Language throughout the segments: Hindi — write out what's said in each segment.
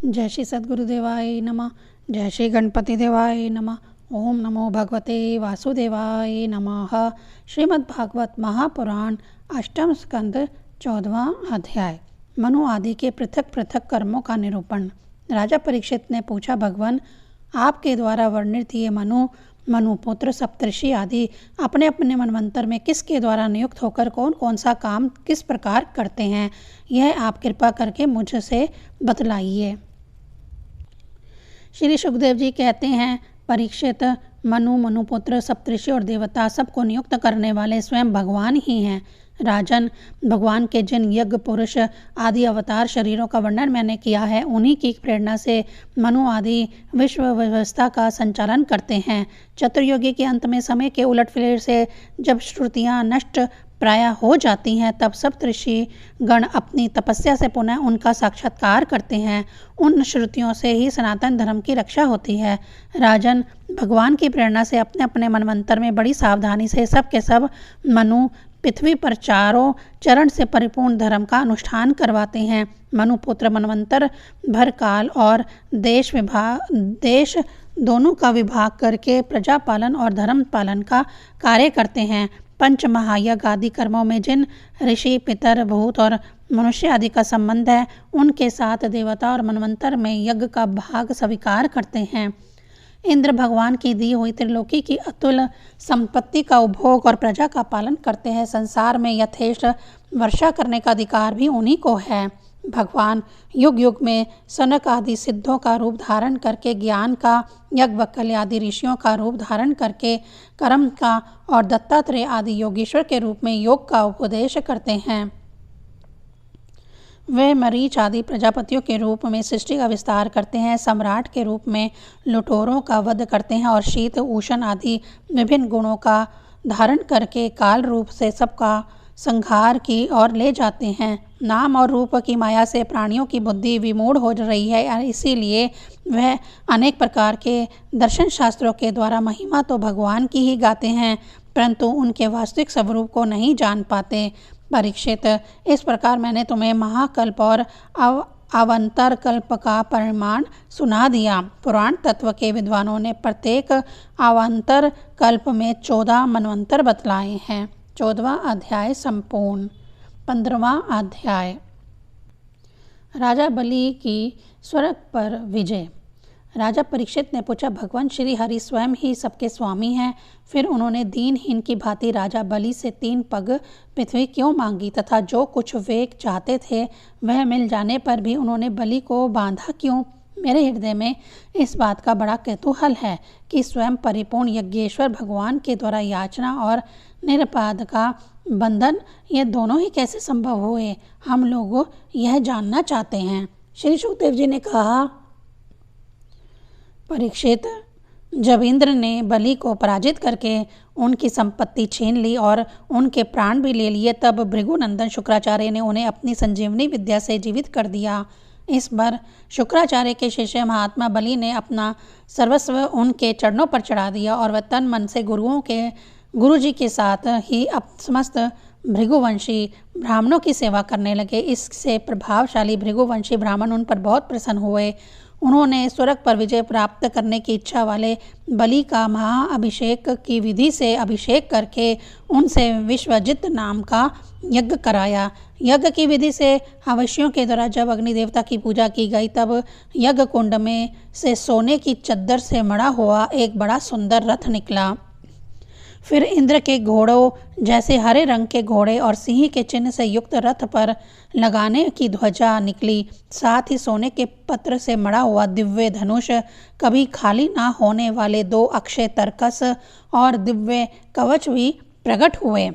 जय श्री सद्गुरुदेवाय नमः। जय श्री गणपति देवाय नमः। ओम नमो भगवते वासुदेवाय नमः। श्रीमद् भागवत महापुराण अष्टम स्कंद 14वां अध्याय। मनु आदि के पृथक पृथक कर्मों का निरूपण। राजा परीक्षित ने पूछा, भगवान, आपके द्वारा वर्णित ये मनुपुत्र सप्तर्षि आदि अपने अपने मनवंतर में किसके द्वारा नियुक्त होकर कौन कौन सा काम किस प्रकार करते हैं, यह आप कृपा करके मुझसे बतलाइए। श्री सुखदेव जी कहते हैं, परीक्षित, मनुपुत्र सप्तर्षि और देवता सबको नियुक्त करने वाले स्वयं भगवान ही हैं। राजन, भगवान के जिन यज्ञ पुरुष आदि अवतार शरीरों का वर्णन मैंने किया है, उन्हीं की प्रेरणा से मनु आदि विश्व व्यवस्था का संचालन करते हैं। चतुर्युगी के अंत में समय के उलटफेर से जब श्रुतियाँ नष्ट प्राय हो जाती हैं, तब सप्तर्षि गण अपनी तपस्या से पुनः उनका साक्षात्कार करते हैं। उन श्रुतियों से ही सनातन धर्म की रक्षा होती है। राजन, भगवान की प्रेरणा से अपने अपने मनवंतर में बड़ी सावधानी से सब के सब मनु पृथ्वी पर चारों चरण से परिपूर्ण धर्म का अनुष्ठान करवाते हैं। मनुपुत्र मनवंतर भर काल और देश दोनों का विभाग करके प्रजा पालन और धर्म पालन का कार्य करते हैं। पंच महायज्ञ आदि कर्मों में जिन ऋषि, पितर, भूत और मनुष्य आदि का संबंध है, उनके साथ देवता और मनवंतर में यज्ञ का भाग स्वीकार करते हैं। इंद्र भगवान की दी हुई त्रिलोकी की अतुल संपत्ति का उपभोग और प्रजा का पालन करते हैं। संसार में यथेष्ट वर्षा करने का अधिकार भी उन्हीं को है। भगवान युग युग में सनक आदि सिद्धों का रूप धारण करके ज्ञान का, याज्ञवल्क्य आदि ऋषियों का रूप धारण करके कर्म का और दत्तात्रेय आदि योगीश्वर के रूप में योग का उपदेश करते हैं। वे मरीच आदि प्रजापतियों के रूप में सृष्टि का विस्तार करते हैं। सम्राट के रूप में लुटेरों का वध करते हैं और शीत, उष्ण आदि विभिन्न गुणों का धारण करके काल रूप से सबका संहार की ओर ले जाते हैं। नाम और रूप की माया से प्राणियों की बुद्धि विमूढ़ हो रही है, इसीलिए वह अनेक प्रकार के दर्शन शास्त्रों के द्वारा महिमा तो भगवान की ही गाते हैं, परंतु उनके वास्तविक स्वरूप को नहीं जान पाते। परीक्षित, इस प्रकार मैंने तुम्हें महाकल्प और अवंतर कल्प का परिमाण सुना दिया। पुराण तत्व के विद्वानों ने प्रत्येक अवंतर कल्प में 14 मनवंतर बतलाए हैं। 14वां अध्याय संपूर्ण। 15वां अध्याय। राजा बलि की स्वर्ग पर विजय। राजा परीक्षित ने पूछा, भगवान श्री हरि स्वयं ही सबके स्वामी हैं, फिर उन्होंने दीनहीन की भांति राजा बलि से 3 पग पृथ्वी क्यों मांगी तथा जो कुछ वे चाहते थे वह मिल जाने पर भी उन्होंने बलि को बांधा क्यों? मेरे हृदय में इस बात का बड़ा कौतूहल है कि स्वयं परिपूर्ण यज्ञेश्वर भगवान के द्वारा याचना और निरपराध का बंधन, ये दोनों ही कैसे संभव हुए? हम लोग यह जानना चाहते हैं। श्री सुखदेव जी ने कहा, परीक्षित, जब इंद्र ने बलि को पराजित करके उनकी संपत्ति छीन ली और उनके प्राण भी ले लिए, तब भृगुनंदन शुक्राचार्य ने उन्हें अपनी संजीवनी विद्या से जीवित कर दिया। इस बार शुक्राचार्य के शिष्य महात्मा बलि ने अपना सर्वस्व उनके चरणों पर चढ़ा दिया और वह तन मन से गुरु जी के साथ ही समस्त भृगुवंशी ब्राह्मणों की सेवा करने लगे। इससे प्रभावशाली भृगुवंशी ब्राह्मण उन पर बहुत प्रसन्न हुए। उन्होंने स्वर्ग पर विजय प्राप्त करने की इच्छा वाले बलि का महाअभिषेक की विधि से अभिषेक करके उनसे विश्वजित नाम का यज्ञ कराया। यज्ञ की विधि से हवशियों के द्वारा जब अग्नि देवता की पूजा की गई, तब यज्ञ कुंड में से सोने की चद्दर से मढ़ा हुआ एक बड़ा सुंदर रथ निकला। फिर इंद्र के घोड़ों जैसे हरे रंग के घोड़े और सिंह के चिन्ह से युक्त रथ पर लगाने की ध्वजा निकली। साथ ही सोने के पत्र से मढ़ा हुआ दिव्य धनुष, कभी खाली ना होने वाले 2 अक्षय तरकस और दिव्य कवच भी प्रकट हुए।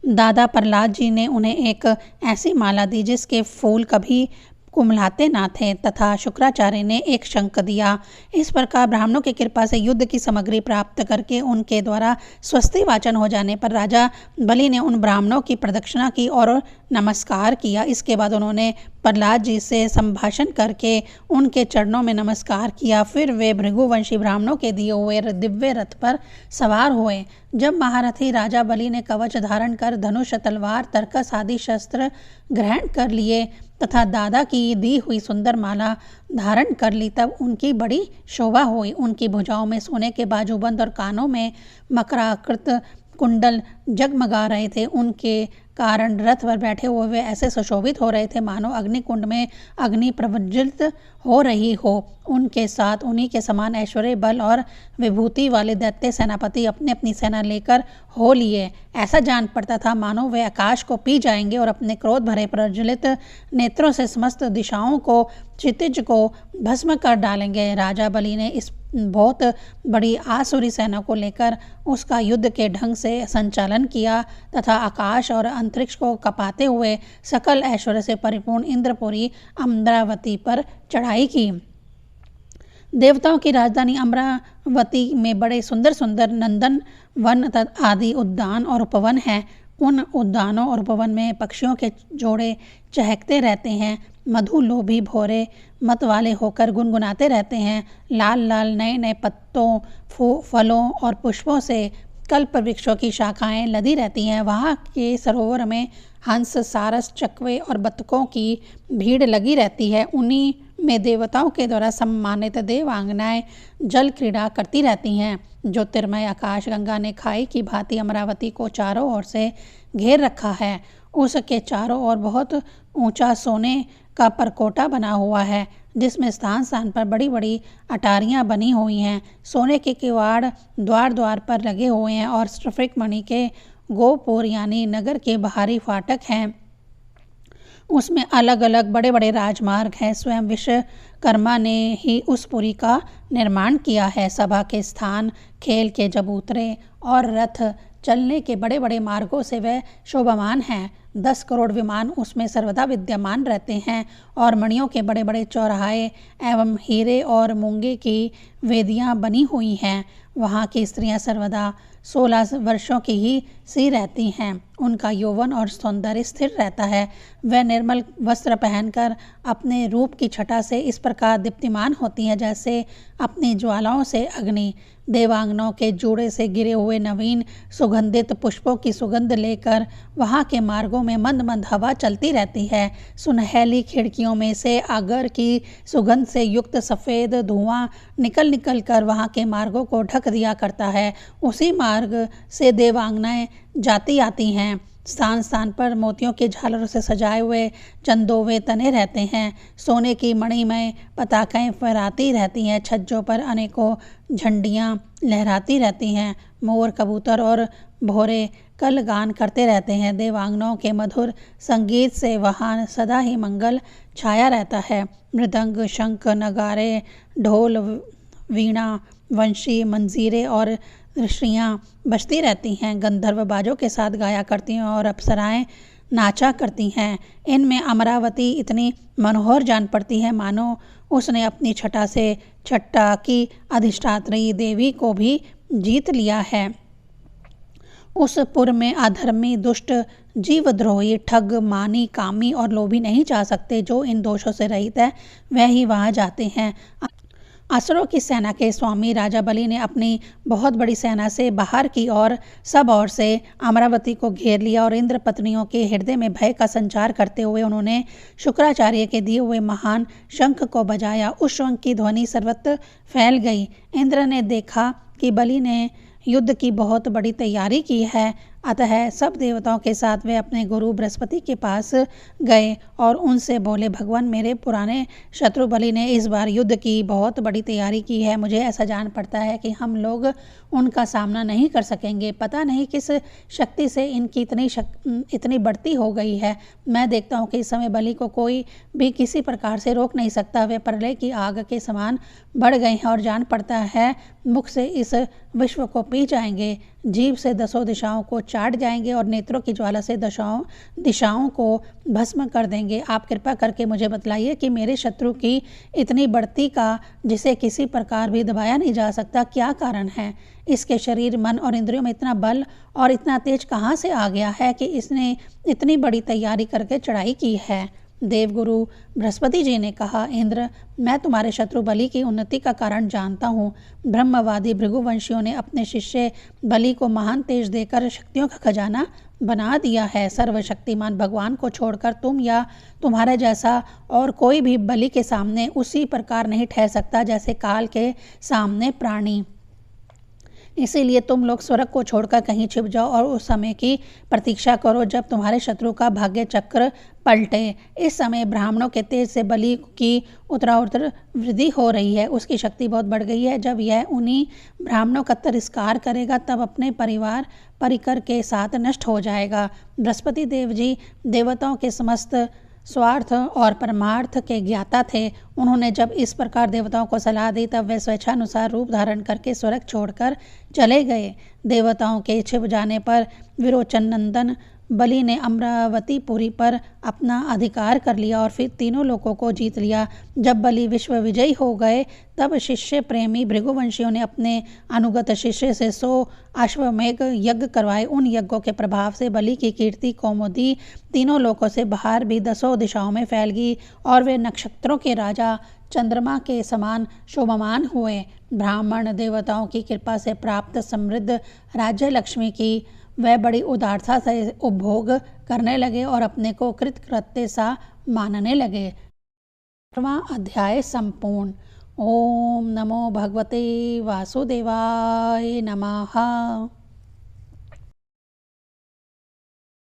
दादा प्रहलाद जी ने उन्हें एक ऐसी माला दी जिसके फूल कभी कुमलाते ना थे, तथा शुक्राचार्य ने एक शंख दिया। इस प्रकार ब्राह्मणों की कृपा से युद्ध की सामग्री प्राप्त करके उनके द्वारा स्वस्ति वाचन हो जाने पर राजा बलि ने उन ब्राह्मणों की प्रदक्षिणा की और नमस्कार किया। इसके बाद उन्होंने प्रहलाद जी से संभाषण करके उनके चरणों में नमस्कार किया। फिर वे भृगुवंशी ब्राह्मणों के दिए हुए दिव्य रथ पर सवार हुए। जब महारथी राजा बलि ने कवच धारण कर धनुष, तलवार, तरकस आदि शस्त्र ग्रहण कर लिए, तथा दादा की दी हुई सुंदर माला धारण कर ली, तब उनकी बड़ी शोभा हुई। उनकी भुजाओं में सोने के बाजूबंद और कानों में मकराकृत कुंडल जगमगा रहे थे। उनके कारण रथ पर बैठे हुए वे ऐसे सुशोभित हो रहे थे मानो अग्निकुंड में अग्नि प्रज्वलित हो रही हो। उनके साथ उन्हीं के समान ऐश्वर्य, बल और विभूति वाले दैत्य सेनापति अपनी अपनी सेना लेकर हो लिए। ऐसा जान पड़ता था मानो वे आकाश को पी जाएंगे और अपने क्रोध भरे प्रज्वलित नेत्रों से समस्त दिशाओं को, क्षितिज को भस्म कर डालेंगे। राजा बलि ने इस बहुत बड़ी आसुरी सेना को लेकर उसका युद्ध के ढंग से संचालन किया तथा आकाश और अंतरिक्ष को कपाते हुए सकल ऐश्वर्य से परिपूर्ण इंद्रपुरी अमरावती पर चढ़ाई की। देवताओं की राजधानी अमरावती में बड़े सुंदर सुंदर नंदन वन आदि उद्यान और उपवन हैं। उन उद्यानों और उपवन में पक्षियों के जोड़े चहकते रहते हैं। मधु लोभी भौरे मत वाले होकर गुनगुनाते रहते हैं। लाल लाल नए नए पत्तों, फलों और पुष्पों से कल्प वृक्षों की शाखाएं लदी रहती हैं। वहाँ के सरोवर में हंस, सारस, चकवे और बतखों की भीड़ लगी रहती है। उन्हीं में देवताओं के द्वारा सम्मानित देवांगनाएं जल क्रीड़ा करती रहती हैं। ज्योतिर्मय आकाश गंगा ने खाई की भांति अमरावती को चारों ओर से घेर रखा है। उसके चारों ओर बहुत ऊंचा सोने का परकोटा बना हुआ है, जिसमें स्थान स्थान पर बड़ी बड़ी अटारियां बनी हुई हैं। सोने के किवाड़ द्वार द्वार पर लगे हुए हैं और स्फटिक मणि के गोपुर यानी नगर के बाहरी फाटक हैं। उसमें अलग अलग बड़े बड़े राजमार्ग हैं। स्वयं विश्वकर्मा ने ही उस पुरी का निर्माण किया है। सभा के स्थान, खेल के चबूतरे और रथ चलने के बड़े बड़े मार्गों से वह शोभामान हैं। 10 करोड़ विमान उसमें सर्वदा विद्यमान रहते हैं और मणियों के बड़े बड़े चौराहे एवं हीरे और मूंगे की वेदियां बनी हुई हैं। वहाँ की स्त्रियां सर्वदा 16 वर्षों की ही सी रहती हैं। उनका यौवन और सौंदर्य स्थिर रहता है। वह निर्मल वस्त्र पहनकर अपने रूप की छटा से इस प्रकार दीप्तिमान होती हैं जैसे अपनी ज्वालाओं से अग्नि। देवांगनाओं के जूड़े से गिरे हुए नवीन सुगंधित पुष्पों की सुगंध लेकर वहाँ के मार्गों में मंद मंद हवा चलती रहती है। सुनहली खिड़कियों में से आगर की सुगंध से युक्त सफ़ेद धुआं निकल निकल कर वहाँ के मार्गों को ढक दिया करता है। उसी मार्ग से देवांगनाएं जाती आती हैं। स्थान स्थान पर मोतियों के झालरों से सजाए हुए चंदोवे तने रहते हैं। सोने की मणिमय पताकाएं फहराती रहती हैं। छज्जों पर अनेकों झंडियां लहराती रहती हैं। मोर, कबूतर और भौरे कल गान करते रहते हैं। देवांगनाओं के मधुर संगीत से वहाँ सदा ही मंगल छाया रहता है। मृदंग, शंख, नगारे, ढोल, वीणा, वंशी, मंजीरे और ऋषियाँ बजती रहती हैं। गंधर्व बाजों के साथ गाया करती हैं और अप्सराएं नाचा करती हैं। इनमें अमरावती इतनी मनोहर जान पड़ती है मानो उसने अपनी छटा से छट्टा की अधिष्ठात्री देवी को भी जीत लिया है। उस पुर में अधर्मी, दुष्ट, जीवद्रोही, ठग, मानी, कामी और लोभी नहीं जा सकते। जो इन दोषों से रहित है वह ही वहाँ जाते हैं। असुरों की सेना के स्वामी राजा बलि ने अपनी बहुत बड़ी सेना से बाहर की और सब ओर से अमरावती को घेर लिया और इंद्र पत्नियों के हृदय में भय का संचार करते हुए उन्होंने शुक्राचार्य के दिए हुए महान शंख को बजाया। उस शंख की ध्वनि सर्वत्र फैल गई। इंद्र ने देखा कि बलि ने युद्ध की बहुत बड़ी तैयारी की है, अतः सब देवताओं के साथ वे अपने गुरु बृहस्पति के पास गए और उनसे बोले, भगवान, मेरे पुराने शत्रु बलि ने इस बार युद्ध की बहुत बड़ी तैयारी की है। मुझे ऐसा जान पड़ता है कि हम लोग उनका सामना नहीं कर सकेंगे। पता नहीं किस शक्ति से इनकी इतनी बढ़ती हो गई है। मैं देखता हूँ कि इस समय बलि को कोई भी किसी प्रकार से रोक नहीं सकता। वे प्रलय की आग के समान बढ़ गए हैं और जान पड़ता है मुख से इस विश्व को पी जाएंगे, जीभ से 10 दिशाओं को चाट जाएंगे और नेत्रों की ज्वाला से दिशाओं को भस्म कर देंगे। आप कृपा करके मुझे बतलाइए कि मेरे शत्रु की इतनी बढ़ती का, जिसे किसी प्रकार भी दबाया नहीं जा सकता, क्या कारण है? इसके शरीर, मन और इंद्रियों में इतना बल और इतना तेज कहाँ से आ गया है कि इसने इतनी बड़ी तैयारी करके चढ़ाई की है? देवगुरु बृहस्पति जी ने कहा, इंद्र, मैं तुम्हारे शत्रु बलि की उन्नति का कारण जानता हूँ। ब्रह्मवादी भृगुवंशियों ने अपने शिष्य बलि को महान तेज देकर शक्तियों का खजाना बना दिया है। सर्वशक्तिमान भगवान को छोड़कर तुम या तुम्हारे जैसा और कोई भी बलि के सामने उसी प्रकार नहीं ठहर सकता जैसे काल के सामने प्राणी। इसीलिए तुम लोग स्वर्ग को छोड़कर कहीं छिप जाओ और उस समय की प्रतीक्षा करो जब तुम्हारे शत्रु का भाग्य चक्र पलटे। इस समय ब्राह्मणों के तेज से बलि की उत्तरोत्तर वृद्धि हो रही है। उसकी शक्ति बहुत बढ़ गई है। जब यह उन्हीं ब्राह्मणों का तिरस्कार करेगा तब अपने परिवार परिकर के साथ नष्ट हो जाएगा। बृहस्पति देव जी देवताओं के समस्त स्वार्थ और परमार्थ के ज्ञाता थे। उन्होंने जब इस प्रकार देवताओं को सलाह दी तब वे स्वेच्छानुसार रूप धारण करके स्वर्ग छोड़कर चले गए। देवताओं के छिप जाने पर विरोचन नंदन बलि ने अमरावतीपुरी पर अपना अधिकार कर लिया और फिर तीनों लोकों को जीत लिया। जब बलि विश्व विजयी हो गए तब शिष्य प्रेमी भृगुवंशियों ने अपने अनुगत शिष्य से 100 अश्वमेघ यज्ञ करवाए। उन यज्ञों के प्रभाव से बलि की कीर्ति कौमुदी तीनों लोकों से बाहर भी 10 दिशाओं में फैल गई और वे नक्षत्रों के राजा चंद्रमा के समान शोभमान हुए। ब्राह्मण देवताओं की कृपा से प्राप्त समृद्ध राज्य लक्ष्मी की वह बड़ी उदारता से उपभोग करने लगे और अपने को कृतकृत्य सा मानने लगे। 8वां अध्याय संपूर्ण। ओम नमो भगवते वासुदेवाय नमः।